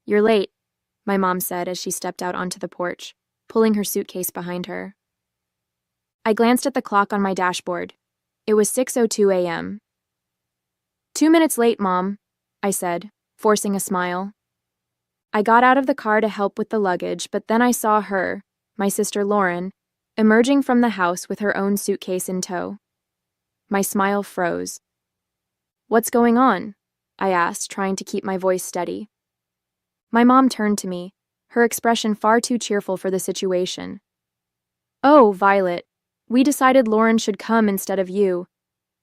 "You're late," my mom said as she stepped out onto the porch, pulling her suitcase behind her. I glanced at the clock on my dashboard. It was 6:02 a.m. "2 minutes late, Mom," I said, forcing a smile. I got out of the car to help with the luggage, but then I saw her, my sister Lauren, emerging from the house with her own suitcase in tow. My smile froze. "What's going on?" I asked, trying to keep my voice steady. My mom turned to me, her expression far too cheerful for the situation. "Oh, Violet, we decided Lauren should come instead of you.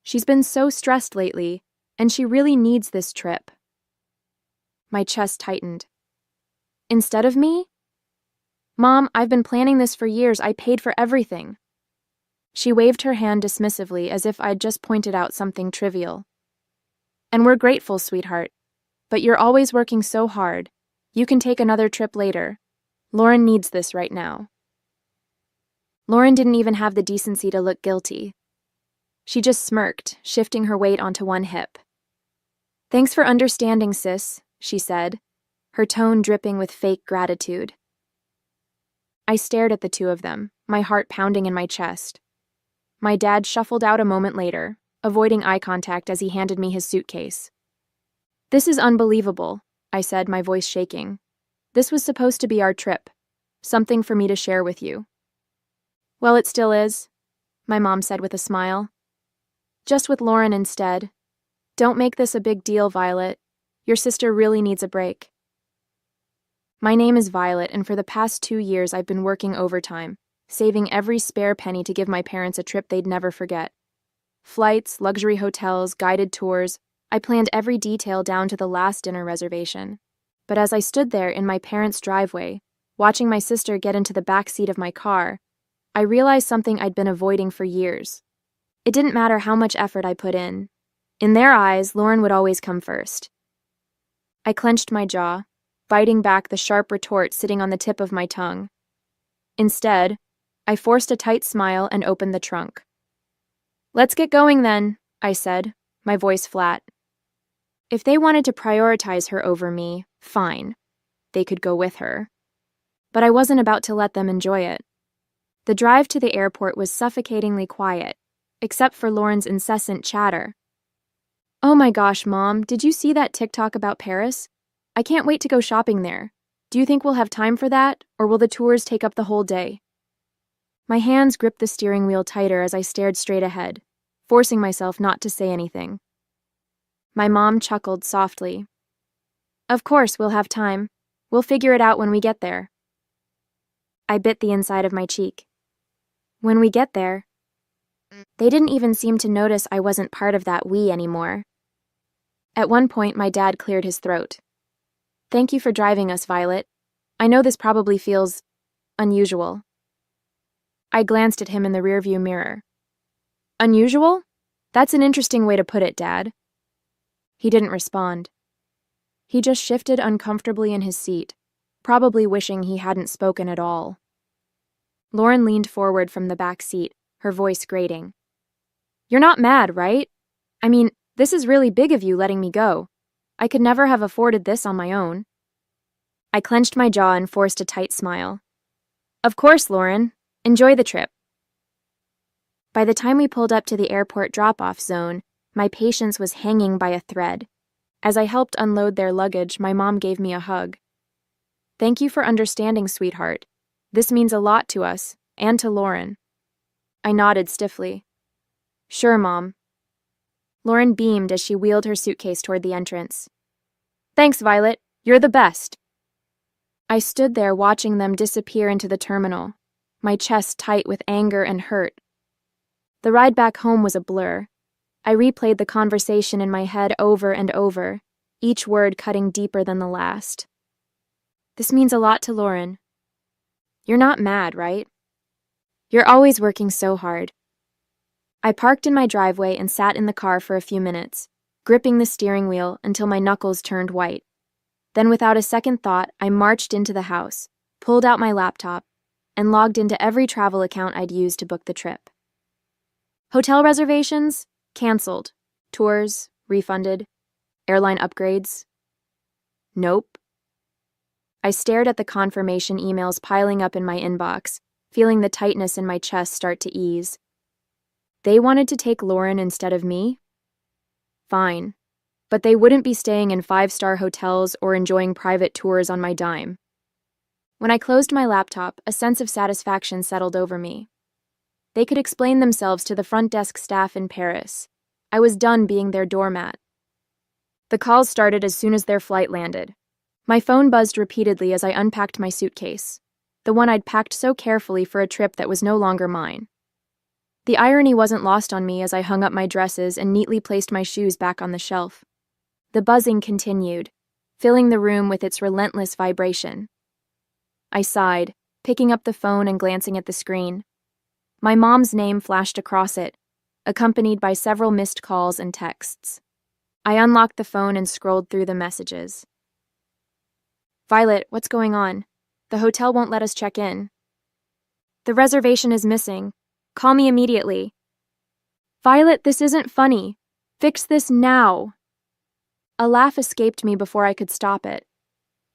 She's been so stressed lately, and she really needs this trip." My chest tightened. "Instead of me?" "Mom, I've been planning this for years. I paid for everything." She waved her hand dismissively as if I'd just pointed out something trivial. "And we're grateful, sweetheart. But you're always working so hard. You can take another trip later. Lauren needs this right now." Lauren didn't even have the decency to look guilty. She just smirked, shifting her weight onto one hip. "Thanks for understanding, sis," she said, her tone dripping with fake gratitude. I stared at the two of them, my heart pounding in my chest. My dad shuffled out a moment later, avoiding eye contact as he handed me his suitcase. "This is unbelievable," I said, my voice shaking. "This was supposed to be our trip. Something for me to share with you." "Well, it still is," my mom said with a smile. "Just with Lauren instead. Don't make this a big deal, Violet. Your sister really needs a break." My name is Violet, and for the past 2 years I've been working overtime, saving every spare penny to give my parents a trip they'd never forget. Flights, luxury hotels, guided tours, I planned every detail down to the last dinner reservation. But as I stood there in my parents' driveway, watching my sister get into the back seat of my car, I realized something I'd been avoiding for years. It didn't matter how much effort I put in. In their eyes, Lauren would always come first. I clenched my jaw, biting back the sharp retort sitting on the tip of my tongue. Instead, I forced a tight smile and opened the trunk. "Let's get going then," I said, my voice flat. If they wanted to prioritize her over me, fine. They could go with her. But I wasn't about to let them enjoy it. The drive to the airport was suffocatingly quiet, except for Lauren's incessant chatter. "Oh my gosh, Mom, did you see that TikTok about Paris? I can't wait to go shopping there. Do you think we'll have time for that, or will the tours take up the whole day?" My hands gripped the steering wheel tighter as I stared straight ahead, forcing myself not to say anything. My mom chuckled softly. "Of course we'll have time. We'll figure it out when we get there." I bit the inside of my cheek. When we get there, they didn't even seem to notice I wasn't part of that we anymore. At one point, my dad cleared his throat. "Thank you for driving us, Violet. I know this probably feels unusual." I glanced at him in the rearview mirror. "Unusual? That's an interesting way to put it, Dad." He didn't respond. He just shifted uncomfortably in his seat, probably wishing he hadn't spoken at all. Lauren leaned forward from the back seat, her voice grating. "You're not mad, right? I mean, this is really big of you letting me go. I could never have afforded this on my own." I clenched my jaw and forced a tight smile. "Of course, Lauren. Enjoy the trip." By the time we pulled up to the airport drop-off zone, my patience was hanging by a thread. As I helped unload their luggage, my mom gave me a hug. "Thank you for understanding, sweetheart. This means a lot to us, and to Lauren." I nodded stiffly. "Sure, Mom." Lauren beamed as she wheeled her suitcase toward the entrance. "Thanks, Violet. You're the best." I stood there watching them disappear into the terminal, my chest tight with anger and hurt. The ride back home was a blur. I replayed the conversation in my head over and over, each word cutting deeper than the last. "This means a lot to Lauren. You're not mad, right? You're always working so hard." I parked in my driveway and sat in the car for a few minutes, gripping the steering wheel until my knuckles turned white. Then without a second thought, I marched into the house, pulled out my laptop, and logged into every travel account I'd used to book the trip. Hotel reservations? Canceled. Tours? Refunded. Airline upgrades? Nope. I stared at the confirmation emails piling up in my inbox, feeling the tightness in my chest start to ease. They wanted to take Lauren instead of me? Fine. But they wouldn't be staying in 5-star hotels or enjoying private tours on my dime. When I closed my laptop, a sense of satisfaction settled over me. They could explain themselves to the front desk staff in Paris. I was done being their doormat. The calls started as soon as their flight landed. My phone buzzed repeatedly as I unpacked my suitcase, the one I'd packed so carefully for a trip that was no longer mine. The irony wasn't lost on me as I hung up my dresses and neatly placed my shoes back on the shelf. The buzzing continued, filling the room with its relentless vibration. I sighed, picking up the phone and glancing at the screen. My mom's name flashed across it, accompanied by several missed calls and texts. I unlocked the phone and scrolled through the messages. Violet, what's going on? The hotel won't let us check in. The reservation is missing. Call me immediately. Violet, this isn't funny. Fix this now. A laugh escaped me before I could stop it.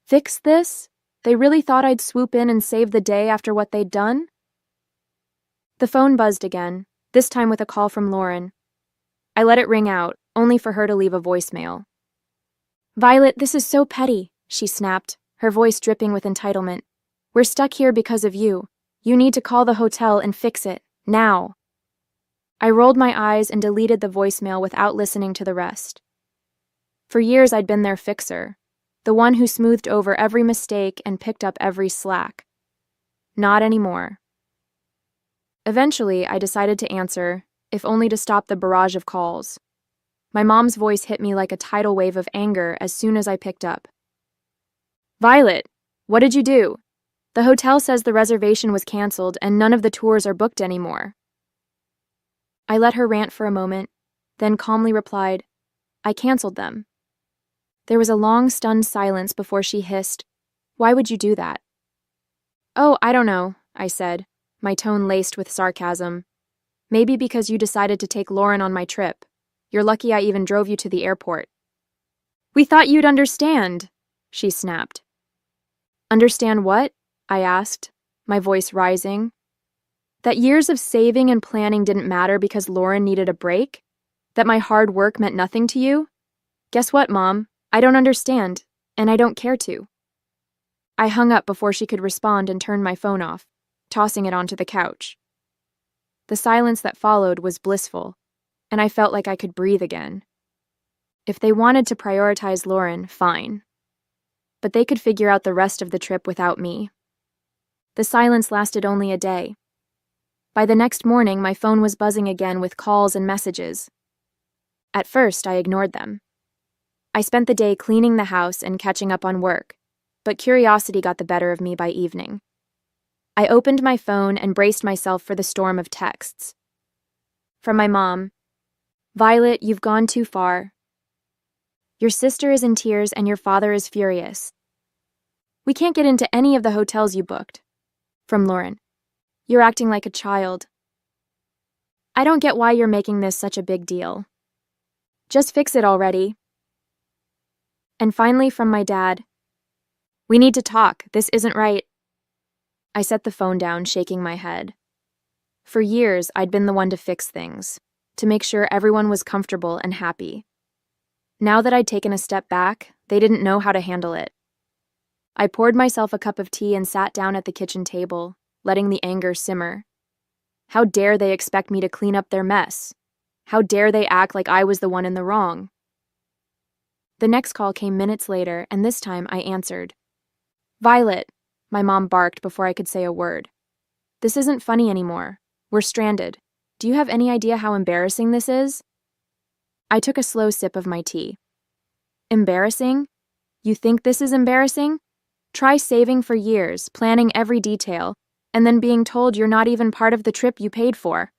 Fix this? They really thought I'd swoop in and save the day after what they'd done? The phone buzzed again, this time with a call from Lauren. I let it ring out, only for her to leave a voicemail. Violet, this is so petty, she snapped, her voice dripping with entitlement. We're stuck here because of you. You need to call the hotel and fix it, now. I rolled my eyes and deleted the voicemail without listening to the rest. For years I'd been their fixer, the one who smoothed over every mistake and picked up every slack. Not anymore. Eventually, I decided to answer, if only to stop the barrage of calls. My mom's voice hit me like a tidal wave of anger as soon as I picked up. Violet, what did you do? The hotel says the reservation was canceled and none of the tours are booked anymore. I let her rant for a moment, then calmly replied, I canceled them. There was a long, stunned silence before she hissed, Why would you do that? Oh, I don't know, I said, my tone laced with sarcasm. Maybe because you decided to take Lauren on my trip. You're lucky I even drove you to the airport. We thought you'd understand, she snapped. Understand what? I asked, my voice rising. That years of saving and planning didn't matter because Lauren needed a break? That my hard work meant nothing to you? Guess what, Mom? I don't understand, and I don't care to. I hung up before she could respond and turned my phone off, tossing it onto the couch. The silence that followed was blissful, and I felt like I could breathe again. If they wanted to prioritize Lauren, fine. But they could figure out the rest of the trip without me. The silence lasted only a day. By the next morning, my phone was buzzing again with calls and messages. At first, I ignored them. I spent the day cleaning the house and catching up on work, but curiosity got the better of me by evening. I opened my phone and braced myself for the storm of texts. From my mom, Violet, you've gone too far. Your sister is in tears and your father is furious. We can't get into any of the hotels you booked. From Lauren, you're acting like a child. I don't get why you're making this such a big deal. Just fix it already. And finally from my dad, we need to talk, this isn't right. I set the phone down, shaking my head. For years, I'd been the one to fix things, to make sure everyone was comfortable and happy. Now that I'd taken a step back, they didn't know how to handle it. I poured myself a cup of tea and sat down at the kitchen table, letting the anger simmer. How dare they expect me to clean up their mess? How dare they act like I was the one in the wrong? The next call came minutes later, and this time I answered. Violet, my mom barked before I could say a word. This isn't funny anymore. We're stranded. Do you have any idea how embarrassing this is? I took a slow sip of my tea. Embarrassing? You think this is embarrassing? Try saving for years, planning every detail, and then being told you're not even part of the trip you paid for.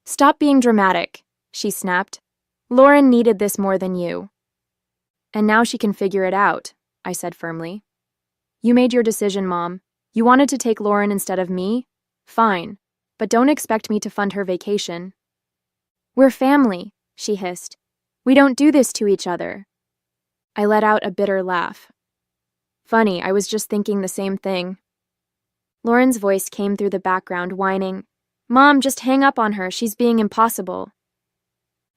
Stop being dramatic, she snapped. Lauren needed this more than you. And now she can figure it out, I said firmly. You made your decision, Mom. You wanted to take Lauren instead of me? Fine, but don't expect me to fund her vacation. We're family, she hissed. We don't do this to each other. I let out a bitter laugh. Funny, I was just thinking the same thing. Lauren's voice came through the background, whining, "Mom, just hang up on her. She's being impossible."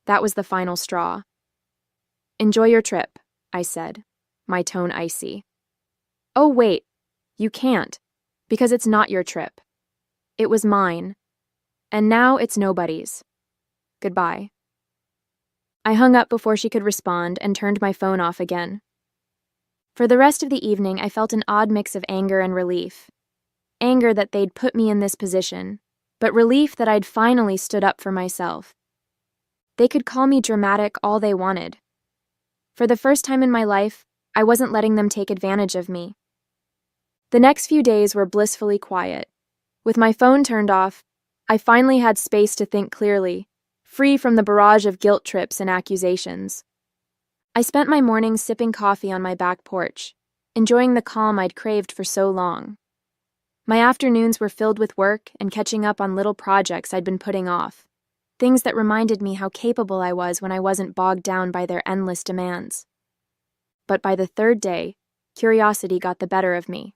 That was the final straw. "Enjoy your trip," I said, my tone icy. "Oh, wait. You can't, because it's not your trip. It was mine. And now it's nobody's. Goodbye." I hung up before she could respond and turned my phone off again. For the rest of the evening, I felt an odd mix of anger and relief. Anger that they'd put me in this position, but relief that I'd finally stood up for myself. They could call me dramatic all they wanted. For the first time in my life, I wasn't letting them take advantage of me. The next few days were blissfully quiet. With my phone turned off, I finally had space to think clearly, free from the barrage of guilt trips and accusations. I spent my mornings sipping coffee on my back porch, enjoying the calm I'd craved for so long. My afternoons were filled with work and catching up on little projects I'd been putting off, things that reminded me how capable I was when I wasn't bogged down by their endless demands. But by the third day, curiosity got the better of me.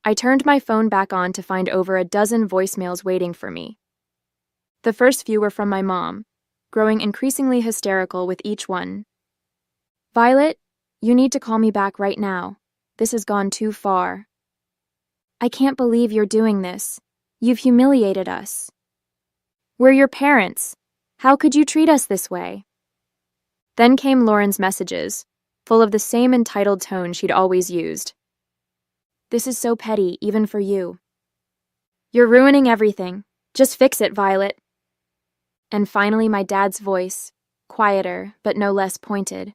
I turned my phone back on to find over a dozen voicemails waiting for me. The first few were from my mom, growing increasingly hysterical with each one. "Violet, you need to call me back right now. This has gone too far. I can't believe you're doing this. You've humiliated us. We're your parents. How could you treat us this way?" Then came Lauren's messages, full of the same entitled tone she'd always used. "This is so petty, even for you. You're ruining everything. Just fix it, Violet." And finally my dad's voice, quieter but no less pointed.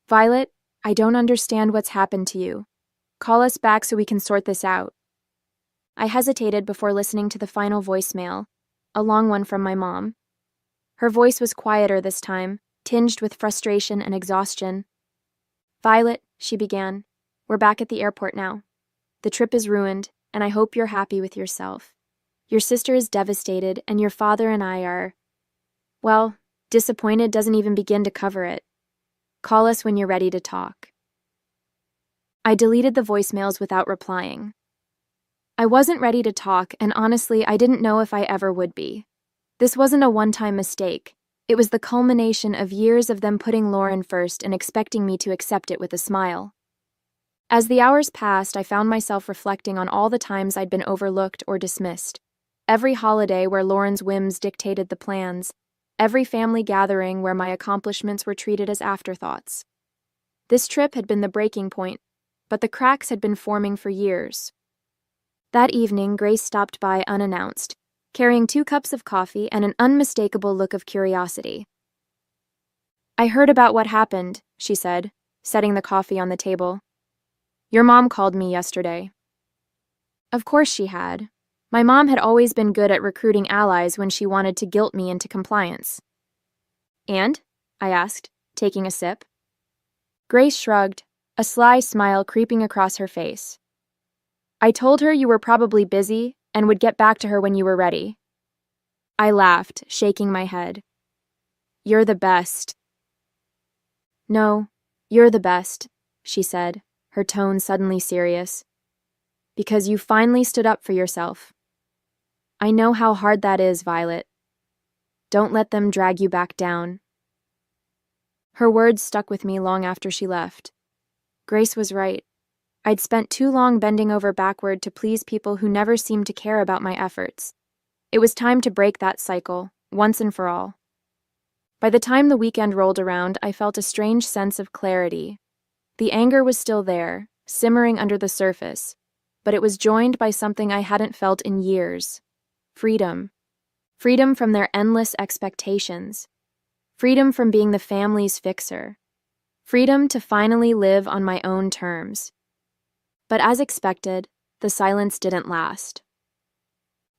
"Violet, I don't understand what's happened to you. Call us back so we can sort this out." I hesitated before listening to the final voicemail, a long one from my mom. Her voice was quieter this time, tinged with frustration and exhaustion. "Violet," she began, "we're back at the airport now. The trip is ruined, and I hope you're happy with yourself. Your sister is devastated, and your father and I are, well, disappointed doesn't even begin to cover it. Call us when you're ready to talk." I deleted the voicemails without replying. I wasn't ready to talk, and honestly, I didn't know if I ever would be. This wasn't a one-time mistake. It was the culmination of years of them putting Lauren first and expecting me to accept it with a smile. As the hours passed, I found myself reflecting on all the times I'd been overlooked or dismissed. Every holiday where Lauren's whims dictated the plans. Every family gathering where my accomplishments were treated as afterthoughts. This trip had been the breaking point, but the cracks had been forming for years. That evening, Grace stopped by unannounced, carrying 2 cups of coffee and an unmistakable look of curiosity. "I heard about what happened," she said, setting the coffee on the table. "Your mom called me yesterday." Of course she had. My mom had always been good at recruiting allies when she wanted to guilt me into compliance. "And?" I asked, taking a sip. Grace shrugged, a sly smile creeping across her face. "I told her you were probably busy and would get back to her when you were ready." I laughed, shaking my head. "You're the best." "No, you're the best," she said, her tone suddenly serious. "Because you finally stood up for yourself. I know how hard that is, Violet. Don't let them drag you back down." Her words stuck with me long after she left. Grace was right. I'd spent too long bending over backward to please people who never seemed to care about my efforts. It was time to break that cycle, once and for all. By the time the weekend rolled around, I felt a strange sense of clarity. The anger was still there, simmering under the surface, but it was joined by something I hadn't felt in years. Freedom. Freedom from their endless expectations. Freedom from being the family's fixer. Freedom to finally live on my own terms. But as expected, the silence didn't last.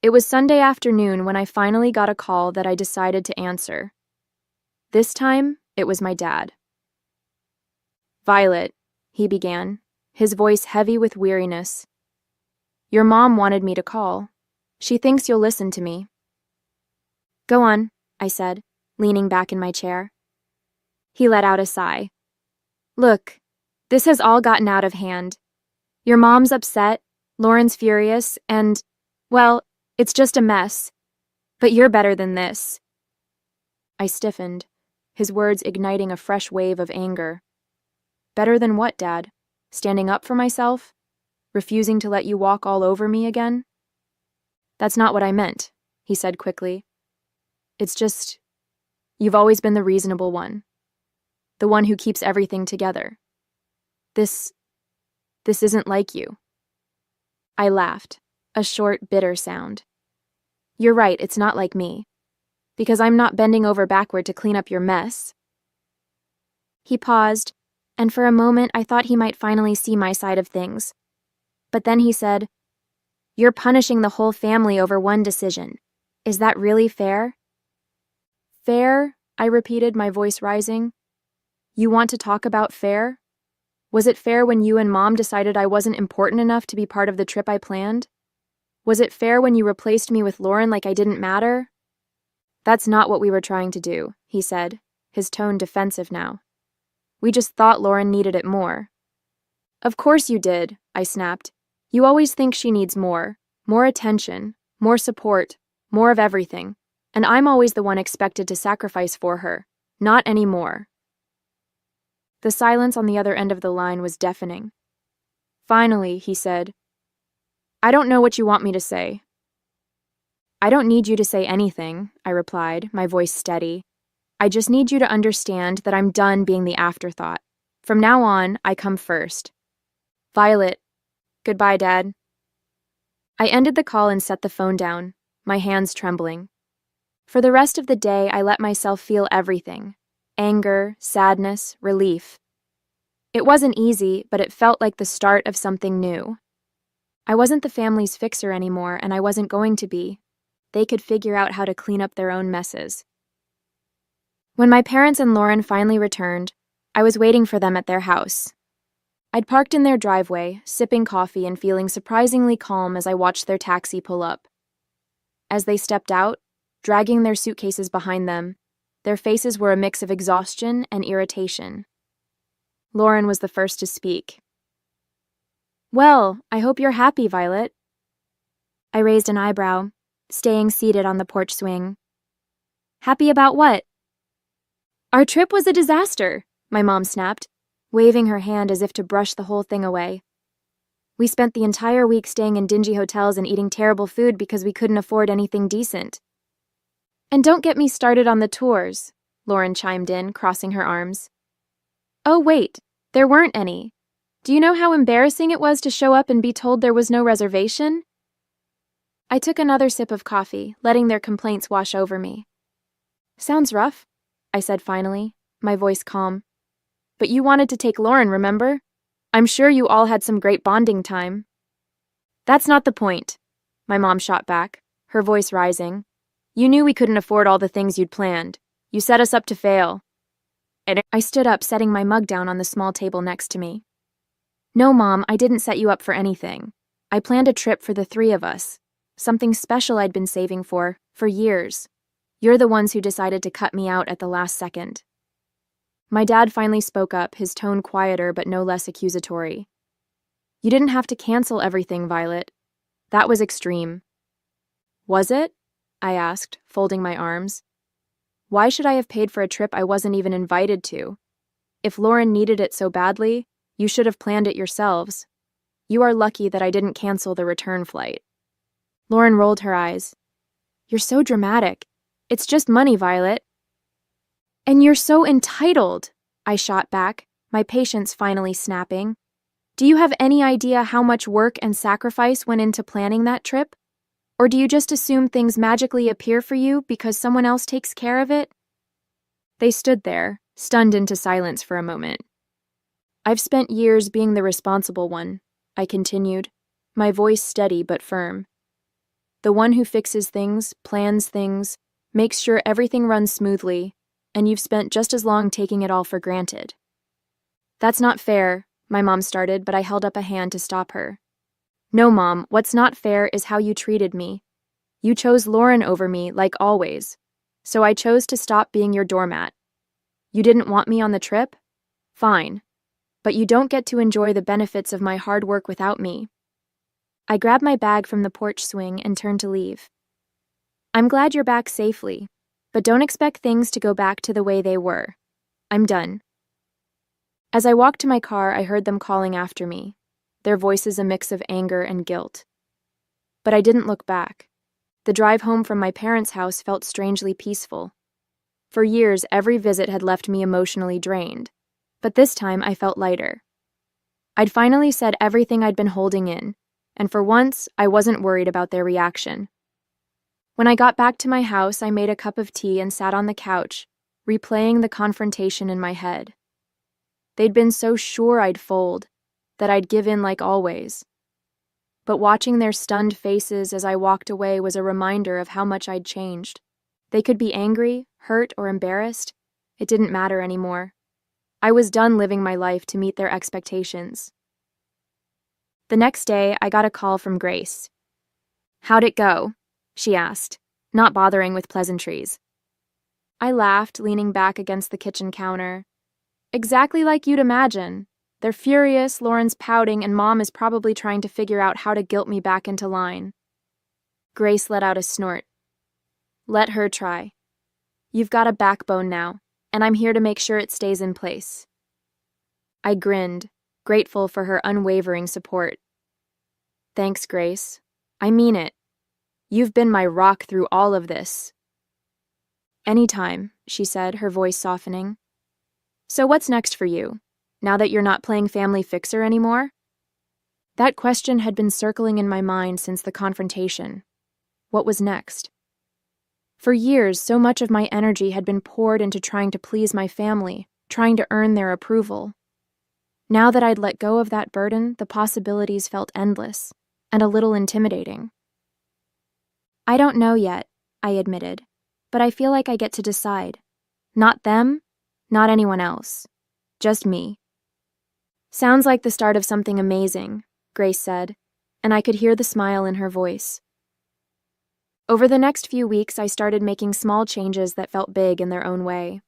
It was Sunday afternoon when I finally got a call that I decided to answer. This time, it was my dad. "Violet," he began, his voice heavy with weariness. "Your mom wanted me to call. She thinks you'll listen to me." "Go on," I said, leaning back in my chair. He let out a sigh. "Look, This has all gotten out of hand. Your mom's upset, Lauren's furious, and, well, it's just a mess. But you're better than this. I stiffened, his words igniting a fresh wave of anger. Better than what, Dad? Standing up for myself? Refusing to let you walk all over me again? That's not what I meant, he said quickly. It's just, you've always been the reasonable one. The one who keeps everything together. This isn't like you. I laughed, a short, bitter sound. You're right, it's not like me. Because I'm not bending over backward to clean up your mess. He paused, and for a moment I thought he might finally see my side of things. But then he said, You're punishing the whole family over one decision. Is that really fair? Fair? I repeated, my voice rising. You want to talk about fair? Was it fair when you and Mom decided I wasn't important enough to be part of the trip I planned? Was it fair when you replaced me with Lauren like I didn't matter? That's not what we were trying to do, he said, his tone defensive now. We just thought Lauren needed it more. Of course you did, I snapped. You always think she needs more attention, more support, more of everything, and I'm always the one expected to sacrifice for her, not anymore. The silence on the other end of the line was deafening. Finally, he said, I don't know what you want me to say. I don't need you to say anything, I replied, my voice steady. I just need you to understand that I'm done being the afterthought. From now on, I come first. Violet. Goodbye, Dad. I ended the call and set the phone down, my hands trembling. For the rest of the day, I let myself feel everything. Anger, sadness, relief. It wasn't easy, but it felt like the start of something new. I wasn't the family's fixer anymore, and I wasn't going to be. They could figure out how to clean up their own messes. When my parents and Lauren finally returned, I was waiting for them at their house. I'd parked in their driveway, sipping coffee and feeling surprisingly calm as I watched their taxi pull up. As they stepped out, dragging their suitcases behind them, their faces were a mix of exhaustion and irritation. Lauren was the first to speak. Well, I hope you're happy, Violet. I raised an eyebrow, staying seated on the porch swing. Happy about what? Our trip was a disaster, my mom snapped, waving her hand as if to brush the whole thing away. We spent the entire week staying in dingy hotels and eating terrible food because we couldn't afford anything decent. And don't get me started on the tours, Lauren chimed in, crossing her arms. Oh, wait, there weren't any. Do you know how embarrassing it was to show up and be told there was no reservation? I took another sip of coffee, letting their complaints wash over me. Sounds rough, I said finally, my voice calm. But you wanted to take Lauren, remember? I'm sure you all had some great bonding time. That's not the point, my mom shot back, her voice rising. You knew we couldn't afford all the things you'd planned. You set us up to fail. I stood up, setting my mug down on the small table next to me. No, Mom, I didn't set you up for anything. I planned a trip for the three of us. Something special I'd been saving for years. You're the ones who decided to cut me out at the last second. My dad finally spoke up, his tone quieter but no less accusatory. You didn't have to cancel everything, Violet. That was extreme. Was it? I asked, folding my arms. Why should I have paid for a trip I wasn't even invited to? If Lauren needed it so badly, you should have planned it yourselves. You are lucky that I didn't cancel the return flight. Lauren rolled her eyes. You're so dramatic. It's just money, Violet. And you're so entitled, I shot back, my patience finally snapping. Do you have any idea how much work and sacrifice went into planning that trip? Or do you just assume things magically appear for you because someone else takes care of it? They stood there, stunned into silence for a moment. I've spent years being the responsible one, I continued, my voice steady but firm. The one who fixes things, plans things, makes sure everything runs smoothly, and you've spent just as long taking it all for granted. That's not fair, my mom started, but I held up a hand to stop her. No, Mom, what's not fair is how you treated me. You chose Lauren over me, like always. So I chose to stop being your doormat. You didn't want me on the trip? Fine. but you don't get to enjoy the benefits of my hard work without me. I grabbed my bag from the porch swing and turned to leave. I'm glad you're back safely, but don't expect things to go back to the way they were. I'm done. As I walked to my car, I heard them calling after me, their voices a mix of anger and guilt. But I didn't look back. The drive home from my parents' house felt strangely peaceful. For years, every visit had left me emotionally drained, but this time I felt lighter. I'd finally said everything I'd been holding in, and for once, I wasn't worried about their reaction. When I got back to my house, I made a cup of tea and sat on the couch, replaying the confrontation in my head. They'd been so sure I'd fold, that I'd give in like always. But watching their stunned faces as I walked away was a reminder of how much I'd changed. They could be angry, hurt, or embarrassed. It didn't matter anymore. I was done living my life to meet their expectations. The next day, I got a call from Grace. "How'd it go?" she asked, not bothering with pleasantries. I laughed, leaning back against the kitchen counter. "Exactly like you'd imagine. They're furious, Lauren's pouting, and Mom is probably trying to figure out how to guilt me back into line." Grace let out a snort. "Let her try. You've got a backbone now, and I'm here to make sure it stays in place." I grinned, grateful for her unwavering support. "Thanks, Grace. I mean it. You've been my rock through all of this." "Anytime," she said, her voice softening. "So what's next for you, now that you're not playing family fixer anymore?" That question had been circling in my mind since the confrontation. What was next? For years, so much of my energy had been poured into trying to please my family, trying to earn their approval. Now that I'd let go of that burden, the possibilities felt endless, and a little intimidating. "I don't know yet," I admitted, "but I feel like I get to decide. Not them, not anyone else. Just me." "Sounds like the start of something amazing," Grace said, and I could hear the smile in her voice. Over the next few weeks, I started making small changes that felt big in their own way.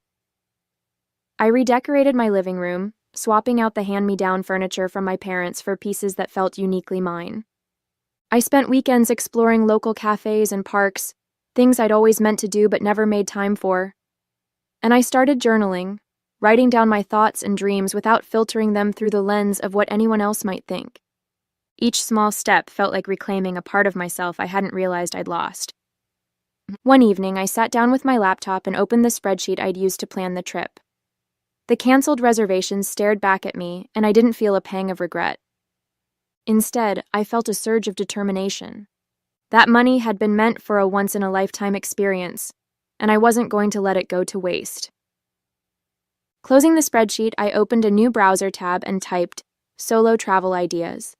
I redecorated my living room, swapping out the hand-me-down furniture from my parents for pieces that felt uniquely mine. I spent weekends exploring local cafes and parks, things I'd always meant to do but never made time for. And I started journaling, writing down my thoughts and dreams without filtering them through the lens of what anyone else might think. Each small step felt like reclaiming a part of myself I hadn't realized I'd lost. One evening, I sat down with my laptop and opened the spreadsheet I'd used to plan the trip. The canceled reservations stared back at me, and I didn't feel a pang of regret. Instead, I felt a surge of determination. That money had been meant for a once-in-a-lifetime experience, and I wasn't going to let it go to waste. Closing the spreadsheet, I opened a new browser tab and typed "solo travel ideas."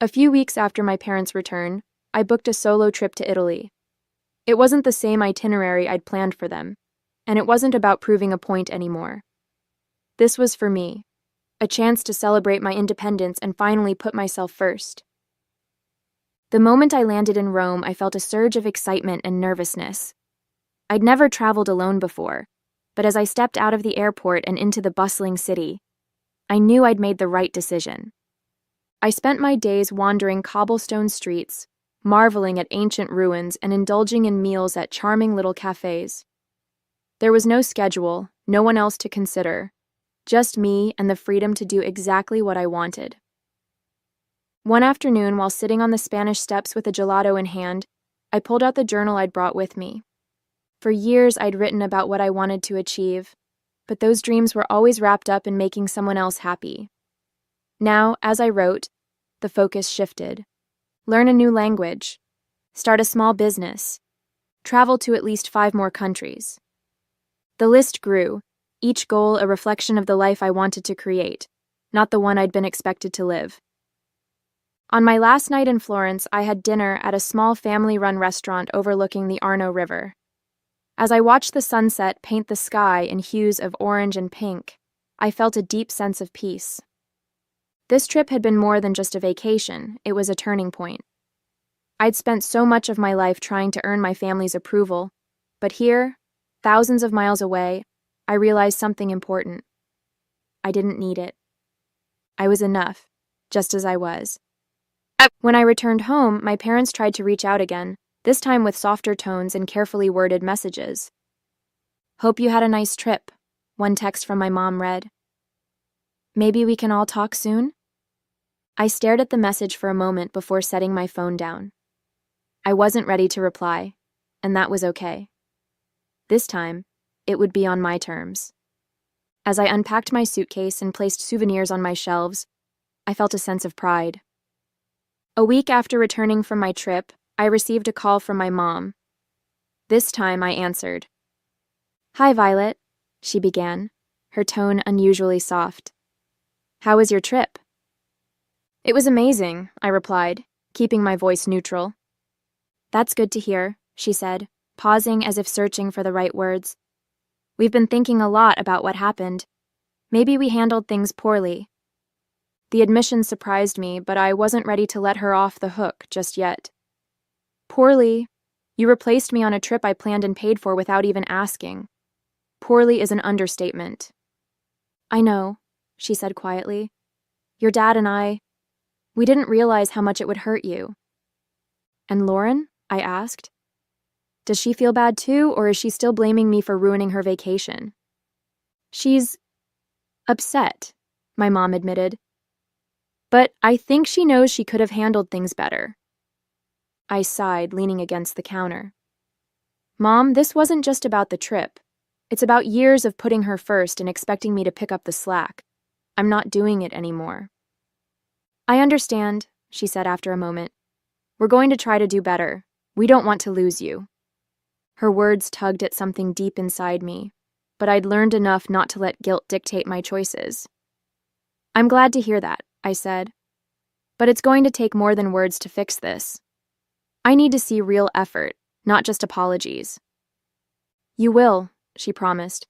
A few weeks after my parents' return, I booked a solo trip to Italy. It wasn't the same itinerary I'd planned for them, and it wasn't about proving a point anymore. This was for me, a chance to celebrate my independence and finally put myself first. The moment I landed in Rome, I felt a surge of excitement and nervousness. I'd never traveled alone before, but as I stepped out of the airport and into the bustling city, I knew I'd made the right decision. I spent my days wandering cobblestone streets, marveling at ancient ruins and indulging in meals at charming little cafes. There was no schedule, no one else to consider, just me and the freedom to do exactly what I wanted. One afternoon, while sitting on the Spanish steps with a gelato in hand, I pulled out the journal I'd brought with me. For years, I'd written about what I wanted to achieve, but those dreams were always wrapped up in making someone else happy. Now, as I wrote, the focus shifted. Learn a new language. Start a small business. Travel to at least 5 more countries. The list grew, each goal a reflection of the life I wanted to create, not the one I'd been expected to live. On my last night in Florence, I had dinner at a small family-run restaurant overlooking the Arno River. As I watched the sunset paint the sky in hues of orange and pink, I felt a deep sense of peace. This trip had been more than just a vacation, it was a turning point. I'd spent so much of my life trying to earn my family's approval, but here, thousands of miles away, I realized something important. I didn't need it. I was enough, just as I was. When I returned home, my parents tried to reach out again, this time with softer tones and carefully worded messages. "Hope you had a nice trip," one text from my mom read. "Maybe we can all talk soon?" I stared at the message for a moment before setting my phone down. I wasn't ready to reply, and that was okay. This time, it would be on my terms. As I unpacked my suitcase and placed souvenirs on my shelves, I felt a sense of pride. A week after returning from my trip, I received a call from my mom. This time I answered. "Hi, Violet," she began, her tone unusually soft. "How was your trip?" "It was amazing," I replied, keeping my voice neutral. "That's good to hear," she said, pausing as if searching for the right words. "We've been thinking a lot about what happened. Maybe we handled things poorly." The admission surprised me, but I wasn't ready to let her off the hook just yet. "Poorly? You replaced me on a trip I planned and paid for without even asking. Poorly is an understatement." "I know," she said quietly. "Your dad and we didn't realize how much it would hurt you." "And Lauren?" I asked. "Does she feel bad too, or is she still blaming me for ruining her vacation?" "She's upset," my mom admitted. "But I think she knows she could have handled things better." I sighed, leaning against the counter. "Mom, this wasn't just about the trip. It's about years of putting her first and expecting me to pick up the slack. I'm not doing it anymore." "I understand," she said after a moment. "We're going to try to do better. We don't want to lose you." Her words tugged at something deep inside me, but I'd learned enough not to let guilt dictate my choices. "I'm glad to hear that," I said. "But it's going to take more than words to fix this. I need to see real effort, not just apologies." "You will," she promised.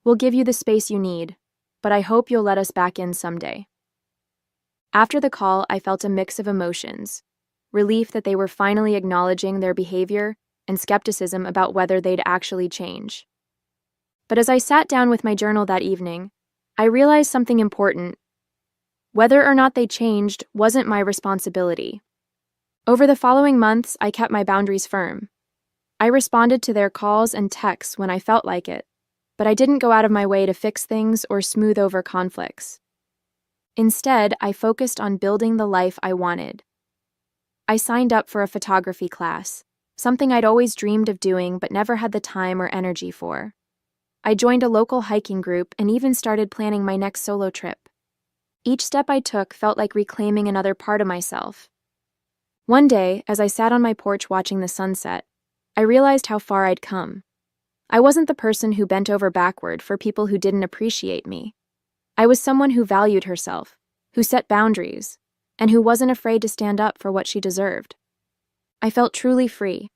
"We'll give you the space you need, but I hope you'll let us back in someday." After the call, I felt a mix of emotions: relief that they were finally acknowledging their behavior, and skepticism about whether they'd actually change. But as I sat down with my journal that evening, I realized something important. Whether or not they changed wasn't my responsibility. Over the following months, I kept my boundaries firm. I responded to their calls and texts when I felt like it, but I didn't go out of my way to fix things or smooth over conflicts. Instead, I focused on building the life I wanted. I signed up for a photography class, something I'd always dreamed of doing but never had the time or energy for. I joined a local hiking group and even started planning my next solo trip. Each step I took felt like reclaiming another part of myself. One day, as I sat on my porch watching the sunset, I realized how far I'd come. I wasn't the person who bent over backward for people who didn't appreciate me. I was someone who valued herself, who set boundaries, and who wasn't afraid to stand up for what she deserved. I felt truly free,